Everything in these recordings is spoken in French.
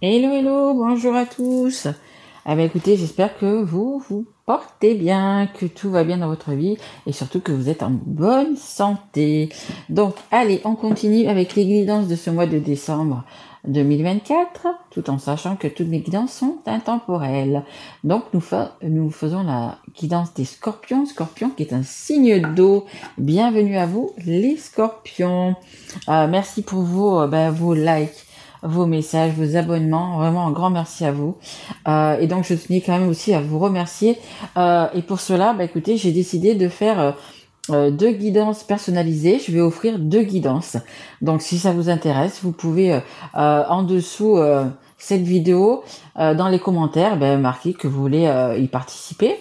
Hello, hello, bonjour à tous. Ah ben écoutez, j'espère que vous vous portez bien, que tout va bien dans votre vie et surtout que vous êtes en bonne santé. Donc, allez, on continue avec les guidances de ce mois de décembre 2024, tout en sachant que toutes mes guidances sont intemporelles. Donc, nous faisons la guidance des scorpions, scorpion qui est un signe d'eau. Bienvenue à vous, les scorpions. Merci pour vos likes, vos messages, vos abonnements. Vraiment un grand merci à vous. Et donc, je tenais quand même aussi à vous remercier. Et pour cela, écoutez, j'ai décidé de faire 2 guidances personnalisées. Je vais offrir 2 guidances. Donc, si ça vous intéresse, vous pouvez en dessous cette vidéo, dans les commentaires, marquer que vous voulez y participer.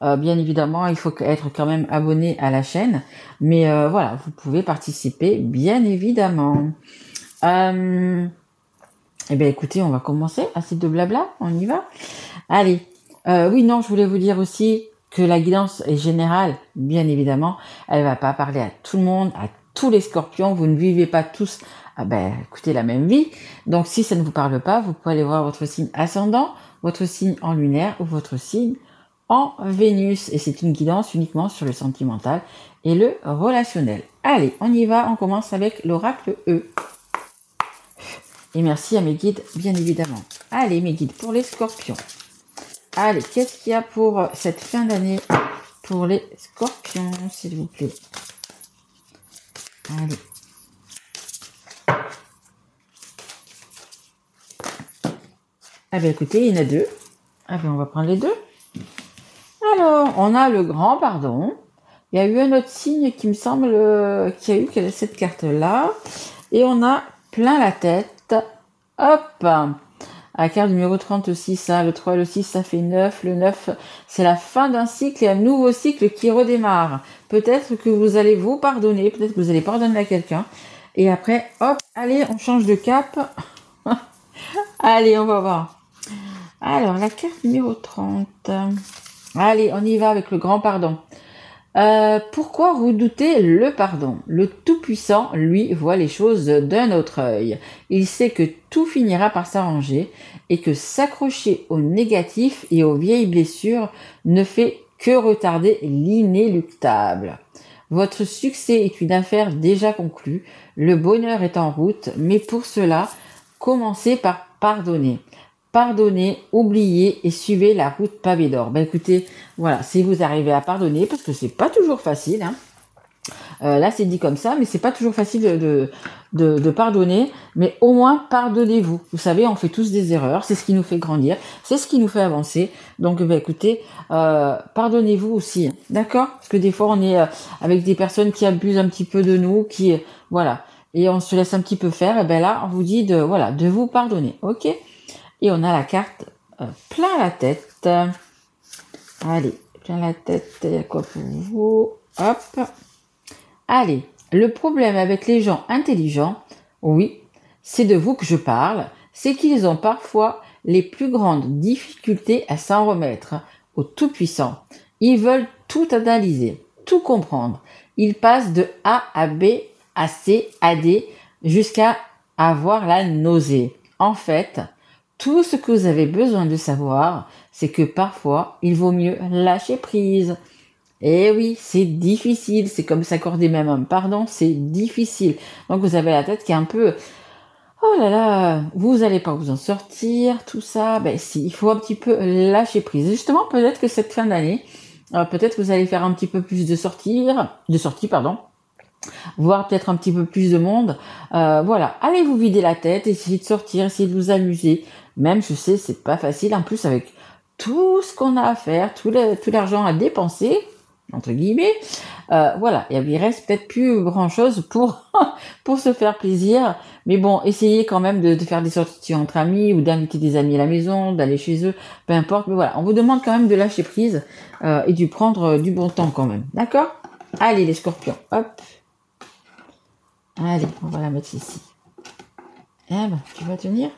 Bien évidemment, il faut être quand même abonné à la chaîne. Mais voilà, vous pouvez participer, bien évidemment. Eh bien, écoutez, on va commencer. Assez de blabla, on y va. Allez. Oui, non, je voulais vous dire aussi que la guidance est générale, bien évidemment. Elle va pas parler à tout le monde, à tous les scorpions. Vous ne vivez pas tous, écoutez, la même vie. Donc, si ça ne vous parle pas, vous pouvez aller voir votre signe ascendant, votre signe en lunaire ou votre signe en Vénus. Et c'est une guidance uniquement sur le sentimental et le relationnel. Allez, on y va. On commence avec l'oracle E. Et merci à mes guides, bien évidemment. Allez, mes guides, pour les scorpions. Allez, qu'est-ce qu'il y a pour cette fin d'année pour les scorpions, s'il vous plaît? Allez. Ah ben écoutez, il y en a 2. Ah ben on va prendre les 2. Alors, on a le grand pardon. Il y a eu un autre signe qui me semble qui a eu cette carte-là. Et on a plein la tête. Hop! À la carte numéro 36, hein, le 3 et le 6, ça fait 9. Le 9, c'est la fin d'un cycle et un nouveau cycle qui redémarre. Peut-être que vous allez vous pardonner, peut-être que vous allez pardonner à quelqu'un. Et après, hop, allez, on change de cap. Allez, on va voir. Alors, la carte numéro 30. Allez, on y va avec le grand pardon. Pourquoi redouter le pardon? Le Tout-Puissant, lui, voit les choses d'un autre œil. Il sait que tout finira par s'arranger et que s'accrocher au négatif et aux vieilles blessures ne fait que retarder l'inéluctable. Votre succès est une affaire déjà conclue, le bonheur est en route, mais pour cela, commencez par pardonner. Pardonnez, oubliez et suivez la route pavée d'or. Écoutez, voilà, si vous arrivez à pardonner, parce que c'est pas toujours facile, hein. Là c'est dit comme ça, mais c'est pas toujours facile de pardonner, mais au moins pardonnez-vous. Vous savez, on fait tous des erreurs, c'est ce qui nous fait grandir, c'est ce qui nous fait avancer. Donc écoutez, pardonnez-vous aussi, hein, d'accord? Parce que des fois on est avec des personnes qui abusent un petit peu de nous, voilà, et on se laisse un petit peu faire. Et là on vous dit de vous pardonner, ok? Et on a la carte plein la tête. Allez, plein la tête, il y a quoi pour vous? Hop. Allez, le problème avec les gens intelligents, oui, c'est de vous que je parle, c'est qu'ils ont parfois les plus grandes difficultés à s'en remettre au Tout-Puissant. Ils veulent tout analyser, tout comprendre. Ils passent de A à B, à C, à D, jusqu'à avoir la nausée. En fait, tout ce que vous avez besoin de savoir, c'est que parfois, il vaut mieux lâcher prise. Et oui, c'est difficile, c'est comme s'accorder même un pardon, c'est difficile. Donc vous avez la tête qui est un peu, oh là là, vous allez pas vous en sortir, tout ça. Si, il faut un petit peu lâcher prise. Justement, peut-être que cette fin d'année, peut-être que vous allez faire un petit peu plus de sorties, voir peut-être un petit peu plus de monde. Voilà, allez vous vider la tête, essayez de sortir, essayez de vous amuser. Même, je sais, c'est pas facile. En plus, avec tout ce qu'on a à faire, tout l'argent à dépenser, entre guillemets, voilà, il reste peut-être plus grand-chose pour pour se faire plaisir. Mais bon, essayez quand même de faire des sorties entre amis ou d'inviter des amis à la maison, d'aller chez eux, peu importe. Mais voilà, on vous demande quand même de lâcher prise et de prendre du bon temps quand même. D'accord? Allez, les scorpions, hop. Allez, on va la mettre ici. Tu vas tenir?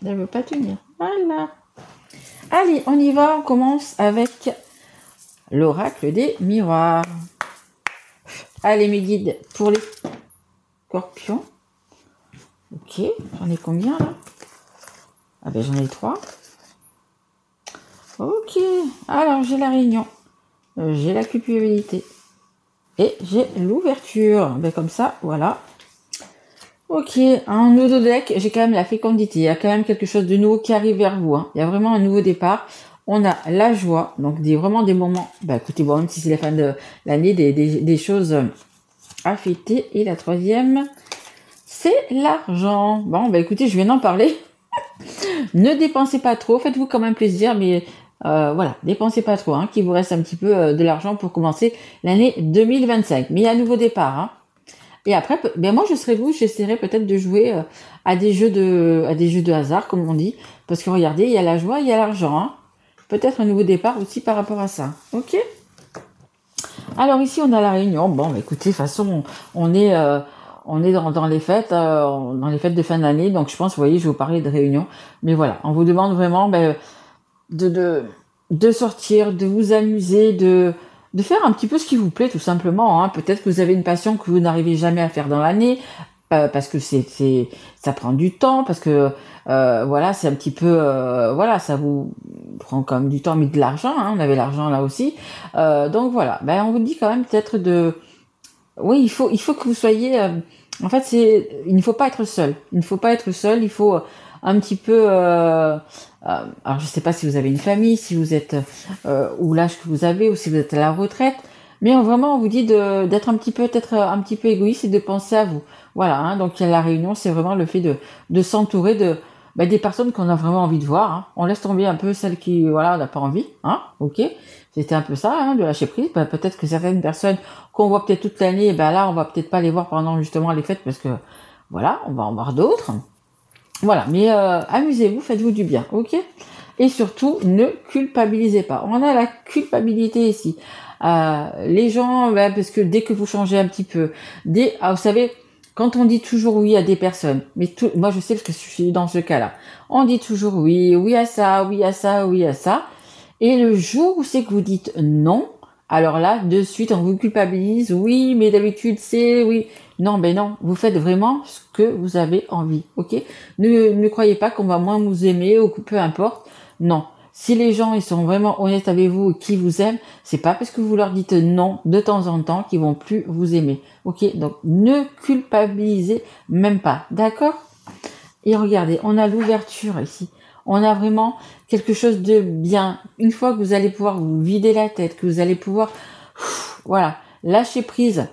Elle veut pas tenir. Voilà. Allez, on y va. On commence avec l'oracle des miroirs. Allez, mes guides, pour les scorpions. Ok, j'en ai combien là? Ah ben j'en ai 3. Ok, alors j'ai la réunion, j'ai la culpabilité et j'ai l'ouverture. Ben comme ça, voilà. Ok, en nouveau deck, j'ai quand même la fécondité. Il y a quand même quelque chose de nouveau qui arrive vers vous. Hein. Il y a vraiment un nouveau départ. On a la joie, donc vraiment des moments. Ben écoutez, bon, même si c'est la fin de l'année, des choses à fêter. Et la troisième, c'est l'argent. Bon, ben écoutez, je viens d'en parler. Ne dépensez pas trop, faites-vous quand même plaisir, mais voilà, dépensez pas trop, hein, qu'il vous reste un petit peu de l'argent pour commencer l'année 2025. Mais il y a un nouveau départ. Hein. Et après, ben moi je serai vous, j'essaierai peut-être de jouer à des jeux de hasard, comme on dit, parce que regardez, il y a la joie, il y a l'argent. Hein. Peut-être un nouveau départ aussi par rapport à ça. Ok. Alors ici on a la réunion. Bon, bah, écoutez, de toute façon on est dans les fêtes, de fin d'année, donc je pense, vous voyez, je vais vous parler de réunion. Mais voilà, on vous demande vraiment de sortir, de vous amuser, de faire un petit peu ce qui vous plaît, tout simplement. Hein. Peut-être que vous avez une passion que vous n'arrivez jamais à faire dans l'année, parce que ça prend du temps, parce que voilà, c'est un petit peu, voilà, ça vous prend quand même du temps, mais de l'argent. Hein, on avait l'argent là aussi, donc voilà. Ben on vous dit quand même peut-être oui, il faut que vous soyez. En fait, il ne faut pas être seul. Il ne faut pas être seul. Il faut un petit peu. Alors, je sais pas si vous avez une famille, si vous êtes ou l'âge que vous avez, ou si vous êtes à la retraite. Mais vraiment, on vous dit d'être peut-être un petit peu égoïste et de penser à vous. Voilà. Hein, donc, la réunion, c'est vraiment le fait de s'entourer des personnes qu'on a vraiment envie de voir. Hein. On laisse tomber un peu celles qui, voilà, on n'a pas envie. Hein, ok. C'était un peu ça, hein, de lâcher prise. Peut-être que certaines personnes qu'on voit peut-être toute l'année, là, on va peut-être pas les voir pendant justement les fêtes parce que, voilà, on va en voir d'autres. Voilà, mais amusez-vous, faites-vous du bien, ok? Et surtout, ne culpabilisez pas. On a la culpabilité ici. Les gens, parce que dès que vous changez un petit peu, vous savez, quand on dit toujours oui à des personnes, moi je sais parce que je suis dans ce cas-là, on dit toujours oui, oui à ça, oui à ça, oui à ça. Et le jour où c'est que vous dites non, alors là, de suite, on vous culpabilise. Oui, mais d'habitude, c'est oui. Non, non. Vous faites vraiment ce que vous avez envie, ok? Ne croyez pas qu'on va moins vous aimer ou peu importe. Non. Si les gens, ils sont vraiment honnêtes avec vous et qui vous aiment, c'est pas parce que vous leur dites non de temps en temps qu'ils vont plus vous aimer, ok? Donc, ne culpabilisez même pas, d'accord? Et regardez, on a l'ouverture ici. On a vraiment quelque chose de bien. Une fois que vous allez pouvoir vous vider la tête, que vous allez pouvoir, voilà, lâcher prise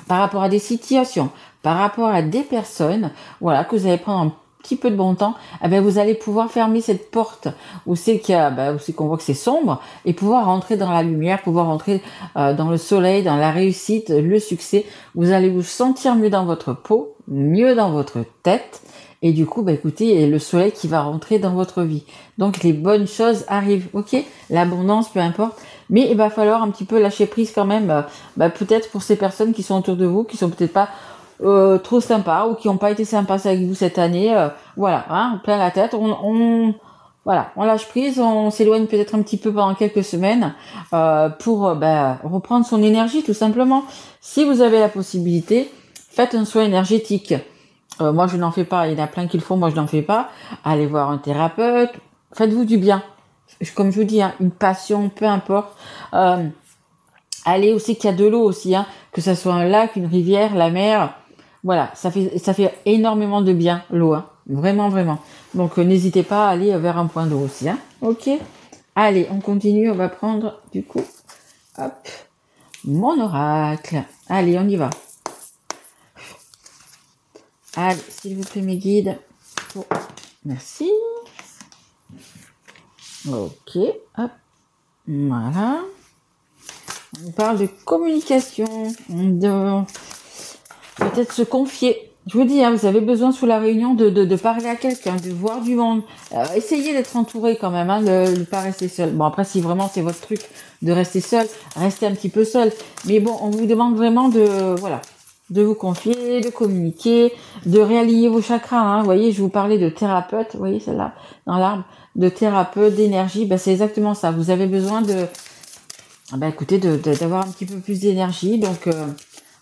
par rapport à des situations, par rapport à des personnes, voilà, que vous allez prendre un petit peu de bon temps, vous allez pouvoir fermer cette porte où c'est qu'on voit que c'est sombre et pouvoir rentrer dans la lumière, pouvoir rentrer dans le soleil, dans la réussite, le succès. Vous allez vous sentir mieux dans votre peau, mieux dans votre tête. Et du coup, écoutez, le soleil qui va rentrer dans votre vie. Donc, les bonnes choses arrivent, ok? L'abondance, peu importe. Mais il va falloir un petit peu lâcher prise quand même, peut-être pour ces personnes qui sont autour de vous, qui sont peut-être pas trop sympas ou qui n'ont pas été sympas avec vous cette année. Voilà, hein, plein la tête. Voilà, on lâche prise, on s'éloigne peut-être un petit peu pendant quelques semaines pour reprendre son énergie, tout simplement. Si vous avez la possibilité, faites un soin énergétique. Moi, je n'en fais pas. Il y en a plein qui le font. Moi, je n'en fais pas. Allez voir un thérapeute. Faites-vous du bien. Comme je vous dis, hein, une passion, peu importe. Allez aussi qu'il y a de l'eau aussi, hein, que ça soit un lac, une rivière, la mer. Voilà, ça fait énormément de bien l'eau, hein, vraiment, vraiment. Donc, n'hésitez pas à aller vers un point d'eau aussi, hein. Ok. Allez, on continue. On va prendre du coup, hop, mon oracle. Allez, on y va. Allez, s'il vous plaît, mes guides. Oh, merci. Ok, hop. Voilà. On parle de communication, de peut-être se confier. Je vous dis, hein, vous avez besoin sous la réunion de parler à quelqu'un, de voir du monde. Essayez d'être entouré quand même, hein, de ne pas rester seul. Bon, après, si vraiment c'est votre truc de rester seul, restez un petit peu seul. Mais bon, on vous demande vraiment de vous confier, de communiquer, de réaligner vos chakras. Hein. Vous voyez, je vous parlais de thérapeute, vous voyez celle-là, dans l'arbre, de thérapeute, d'énergie. C'est exactement ça. Vous avez besoin écoutez, d'avoir un petit peu plus d'énergie. Donc,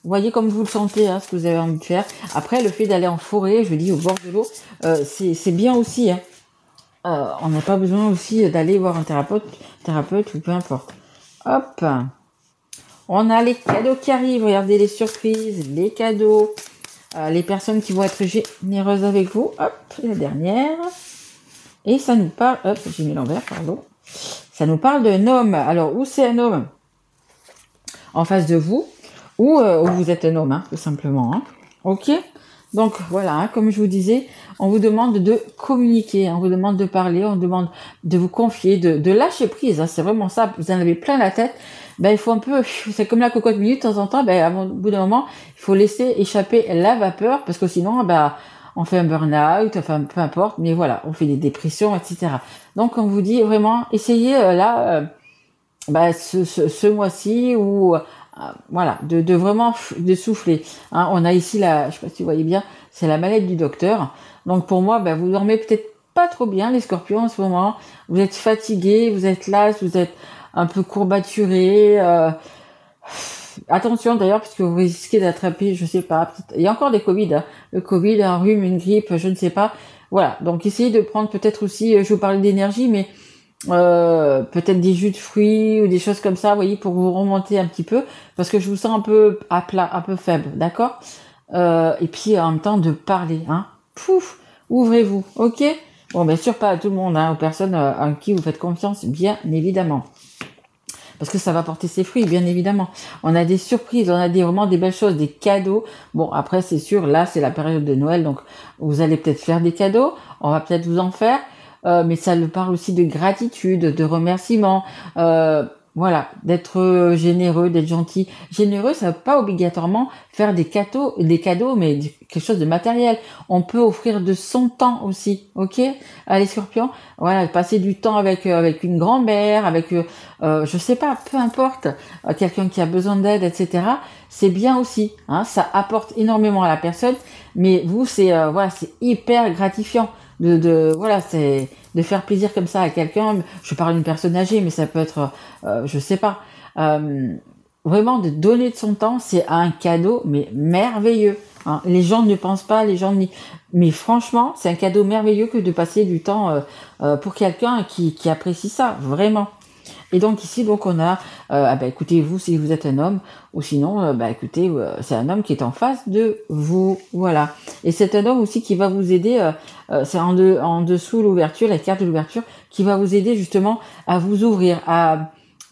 voyez comme vous le sentez, hein, ce que vous avez envie de faire. Après, le fait d'aller en forêt, je dis au bord de l'eau, c'est bien aussi. Hein. on n'a pas besoin aussi d'aller voir un thérapeute ou peu importe. Hop. On a les cadeaux qui arrivent. Regardez les surprises, les cadeaux. Les personnes qui vont être généreuses avec vous. Hop, la dernière. Et ça nous parle... Hop, j'ai mis l'envers, pardon. Ça nous parle d'un homme. Alors, où c'est un homme? En face de vous. Ou vous êtes un homme, hein, tout simplement. Hein. Ok. Donc, voilà, hein, comme je vous disais, on vous demande de communiquer. On vous demande de parler. On demande de vous confier, de lâcher prise. Hein, c'est vraiment ça. Vous en avez plein la tête. Ben, il faut un peu... C'est comme la cocotte minute, de temps en temps. Ben, au bout d'un moment, il faut laisser échapper la vapeur. Parce que sinon, ben... on fait un burn-out, enfin peu importe, mais voilà, on fait des dépressions, etc. Donc on vous dit vraiment, essayez ce mois-ci ou voilà, de vraiment de souffler. Hein, on a ici je sais pas si vous voyez bien, c'est la mallette du docteur. Donc pour moi, vous dormez peut-être pas trop bien les scorpions en ce moment. Vous êtes fatigués, vous êtes las, vous êtes un peu courbaturés. Attention d'ailleurs, puisque vous risquez d'attraper, je sais pas, il y a encore des Covid, hein. Le Covid, un rhume, une grippe, je ne sais pas. Voilà, donc essayez de prendre peut-être aussi, je vous parlais d'énergie, mais peut-être des jus de fruits ou des choses comme ça, vous voyez, pour vous remonter un petit peu, parce que je vous sens un peu à plat, un peu faible, d'accord? Et puis en même temps de parler, hein. Pouf, ouvrez-vous, ok? Bon, bien sûr, pas à tout le monde, hein, aux personnes à qui vous faites confiance, bien évidemment. Parce que ça va porter ses fruits, bien évidemment. On a des surprises, on a vraiment des belles choses, des cadeaux. Bon, après, c'est sûr, là, c'est la période de Noël, donc vous allez peut-être faire des cadeaux, on va peut-être vous en faire, mais ça le parle aussi de gratitude, de remerciement, voilà, d'être généreux, d'être gentil. Généreux, ça ne veut pas obligatoirement faire des cadeaux, mais quelque chose de matériel. On peut offrir de son temps aussi, ok? Les scorpions, voilà, passer du temps avec une grand-mère, avec, je sais pas, peu importe, quelqu'un qui a besoin d'aide, etc. C'est bien aussi, hein, ça apporte énormément à la personne, mais vous, c'est voilà, c'est hyper gratifiant voilà, c'est de faire plaisir comme ça à quelqu'un. Je parle d'une personne âgée, mais ça peut être, je sais pas, vraiment de donner de son temps, c'est un cadeau, mais merveilleux. Hein. Les gens ne pensent pas, mais franchement, c'est un cadeau merveilleux que de passer du temps pour quelqu'un qui apprécie ça, vraiment. Et donc ici, donc on a, écoutez, vous, si vous êtes un homme, ou sinon, écoutez, c'est un homme qui est en face de vous, voilà. Et c'est un homme aussi qui va vous aider, c'est en dessous l'ouverture, la carte de l'ouverture, qui va vous aider justement à vous ouvrir,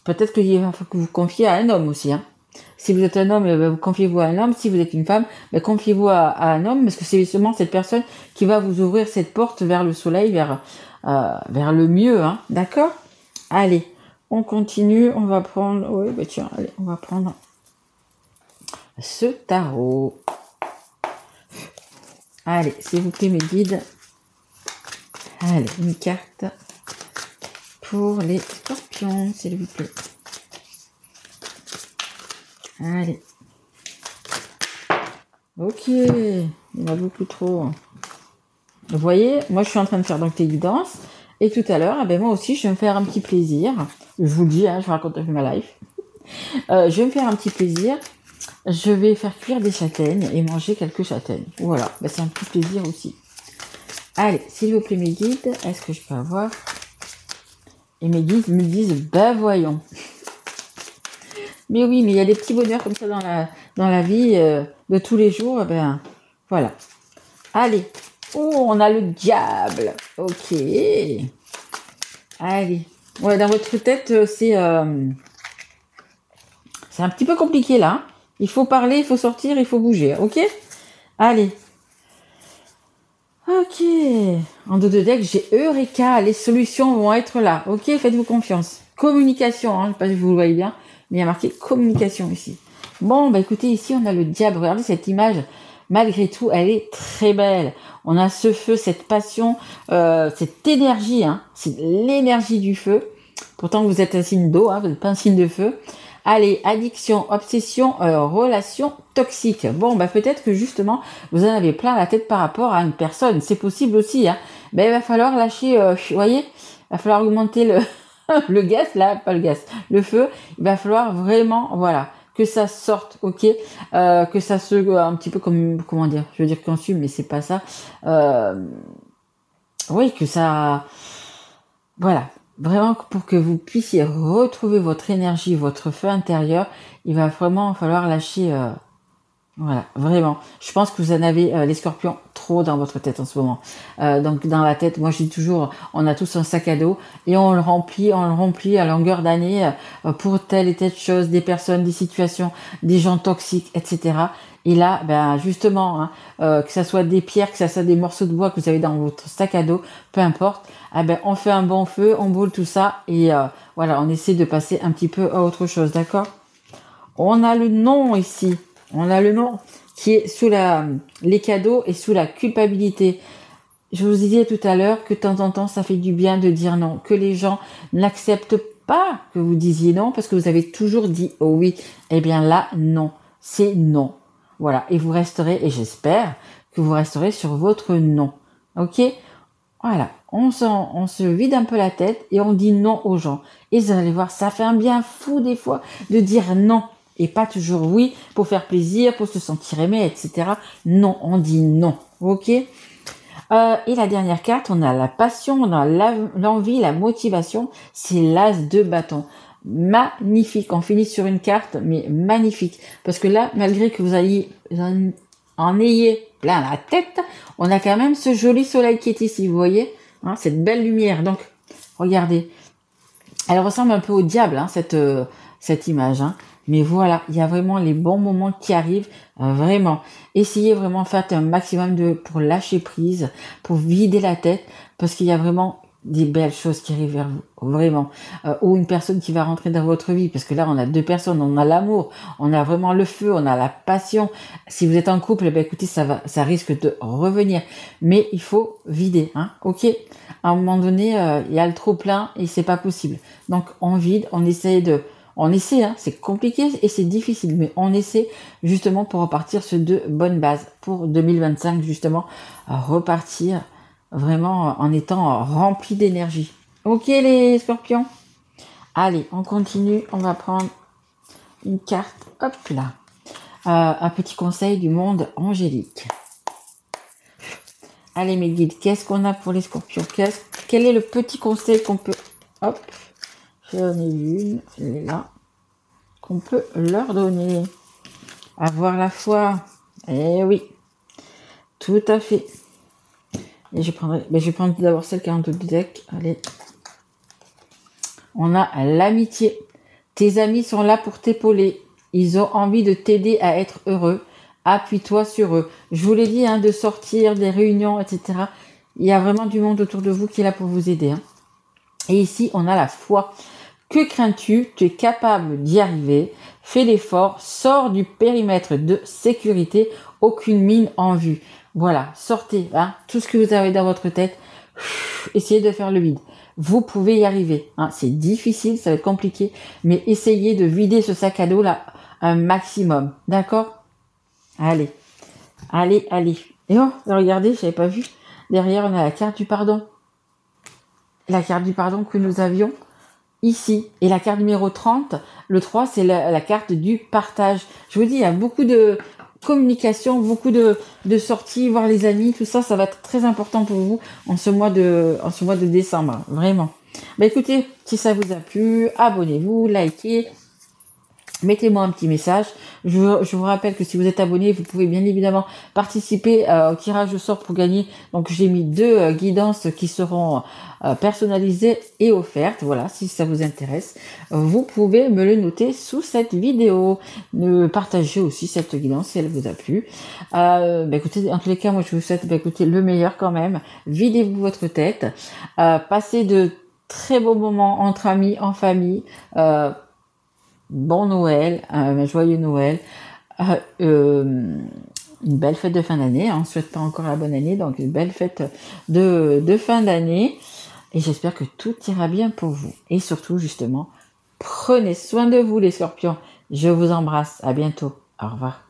peut-être qu'il va falloir que vous confiez à un homme aussi, hein. Si vous êtes un homme, vous confiez-vous à un homme. Si vous êtes une femme, confiez-vous à un homme, parce que c'est justement cette personne qui va vous ouvrir cette porte vers le soleil, vers le mieux, hein. D'accord? Allez. On continue, on va prendre... Oui, tiens, allez, on va prendre ce tarot. Allez, s'il vous plaît, mes guides. Allez, une carte pour les scorpions, s'il vous plaît. Allez. Ok, il y en a beaucoup trop. Vous voyez, moi, je suis en train de faire donc les guidances. Et tout à l'heure, moi aussi, je vais me faire un petit plaisir. Je vous le dis, hein, je vous raconte un peu ma life. Je vais me faire un petit plaisir. Je vais faire cuire des châtaignes et manger quelques châtaignes. Voilà, c'est un petit plaisir aussi. Allez, s'il vous plaît, mes guides, est-ce que je peux avoir? Et mes guides me disent, voyons. Mais oui, mais il y a des petits bonheurs comme ça dans la vie de tous les jours. Voilà. Allez. Oh, on a le diable. Ok. Allez. Ouais, dans votre tête, c'est un petit peu compliqué là. Il faut parler, il faut sortir, il faut bouger. Ok? Allez. Ok. En dos de deck, j'ai Eureka. Les solutions vont être là. Ok? Faites-vous confiance. Communication. Hein, je sais pas si vous le voyez bien, mais il y a marqué communication ici. Bon, écoutez, ici, on a le diable. Regardez cette image. Malgré tout, elle est très belle. On a ce feu, cette passion, cette énergie. Hein, c'est l'énergie du feu. Pourtant, vous êtes un signe d'eau, hein, vous n'êtes pas un signe de feu. Allez, addiction, obsession, relation toxique. Bon, peut-être que justement, vous en avez plein la tête par rapport à une personne. C'est possible aussi. Hein. Il va falloir lâcher, vous voyez, il va falloir augmenter le gaz, là, pas le gaz, le feu. Il va falloir vraiment, voilà, que ça sorte, ok, que ça se, un petit peu comme, comment dire, je veux dire consume, mais c'est pas ça. Oui, que ça... Voilà, vraiment pour que vous puissiez retrouver votre énergie, votre feu intérieur, il va vraiment falloir lâcher... voilà, vraiment. Je pense que vous en avez, les scorpions, trop dans votre tête en ce moment. Donc dans la tête, moi je dis toujours, on a tous un sac à dos et on le remplit à longueur d'année pour telle et telle chose, des personnes, des situations, des gens toxiques, etc. Et là, ben justement, que ça soit des pierres, que ça soit des morceaux de bois que vous avez dans votre sac à dos, peu importe, ben on fait un bon feu, on brûle tout ça et voilà, on essaie de passer un petit peu à autre chose, d'accord? On a le nom ici. On a le nom qui est sous les cadeaux et sous la culpabilité. Je vous disais tout à l'heure que de temps en temps, ça fait du bien de dire non, que les gens n'acceptent pas que vous disiez non parce que vous avez toujours dit oh oui. Eh bien là, non, c'est non. Voilà, et vous resterez, et j'espère que vous resterez sur votre non. Ok? Voilà, on se vide un peu la tête et on dit non aux gens. Et vous allez voir, ça fait un bien fou des fois de dire non. Et pas toujours oui, pour faire plaisir, pour se sentir aimé, etc. Non, on dit non. Ok? Et la dernière carte, on a la passion, on a l'envie, la motivation. C'est l'as de bâton. Magnifique. On finit sur une carte, mais magnifique. Parce que là, malgré que vous en ayez plein la tête, on a quand même ce joli soleil qui est ici, vous voyez, hein, cette belle lumière. Donc, regardez. Elle ressemble un peu au diable, hein, cette image, hein. Mais voilà, il y a vraiment les bons moments qui arrivent, vraiment. Essayez vraiment, faites un maximum pour lâcher prise, pour vider la tête, parce qu'il y a vraiment des belles choses qui arrivent vers vous, vraiment. Ou une personne qui va rentrer dans votre vie, parce que là, on a deux personnes, on a l'amour, on a vraiment le feu, on a la passion. Si vous êtes en couple, eh bien, écoutez, ça risque de revenir. Mais il faut vider, hein, ok? À un moment donné, il y a le trop plein et c'est pas possible. Donc, on vide, on essaie, hein, c'est compliqué et c'est difficile, mais on essaie justement pour repartir sur de bonnes bases pour 2025, justement, repartir vraiment en étant rempli d'énergie. Ok les scorpions? Allez, on continue, on va prendre une carte, hop là. Un petit conseil du monde angélique. Allez mes guides, qu'est-ce qu'on a pour les scorpions? Quel est le petit conseil qu'on peut... Hop, j'en ai une, elle est là. Qu'on peut leur donner. Avoir la foi. Eh oui, tout à fait. Et je vais prendre d'abord celle qui est en dessous du deck. Allez. On a l'amitié. Tes amis sont là pour t'épauler. Ils ont envie de t'aider à être heureux. Appuie-toi sur eux. Je vous l'ai dit, hein, de sortir, des réunions, etc. Il y a vraiment du monde autour de vous qui est là pour vous aider. Hein. Et ici, on a la foi. Que crains-tu? Tu es capable d'y arriver. Fais l'effort. Sors du périmètre de sécurité. Aucune mine en vue. Voilà, sortez. Hein, tout ce que vous avez dans votre tête. Essayez de faire le vide. Vous pouvez y arriver. Hein, c'est difficile, ça va être compliqué. Mais essayez de vider ce sac à dos là un maximum. D'accord? Allez. Allez, allez. Et oh, regardez, je n'avais pas vu. Derrière, on a la carte du pardon. La carte du pardon que nous avions ici. Et la carte numéro 30, le 3, c'est la carte du partage. Je vous dis, il y a beaucoup de communication, beaucoup de sorties, voir les amis, tout ça, ça va être très important pour vous en ce mois de décembre, vraiment. Bah écoutez, si ça vous a plu, abonnez-vous, likez, mettez-moi un petit message. Je vous rappelle que si vous êtes abonné, vous pouvez bien évidemment participer au tirage au sort pour gagner. Donc j'ai mis 2 guidances qui seront personnalisées et offertes. Voilà, si ça vous intéresse, vous pouvez me le noter sous cette vidéo. Partagez aussi cette guidance si elle vous a plu. Écoutez, en tous les cas, moi je vous souhaite écoutez, le meilleur quand même. Videz-vous votre tête. Passez de très beaux moments entre amis, en famille. Bon Noël, un joyeux Noël, une belle fête de fin d'année. On ne souhaite pas encore la bonne année, donc une belle fête de fin d'année. Et j'espère que tout ira bien pour vous. Et surtout, justement, prenez soin de vous les scorpions. Je vous embrasse. À bientôt. Au revoir.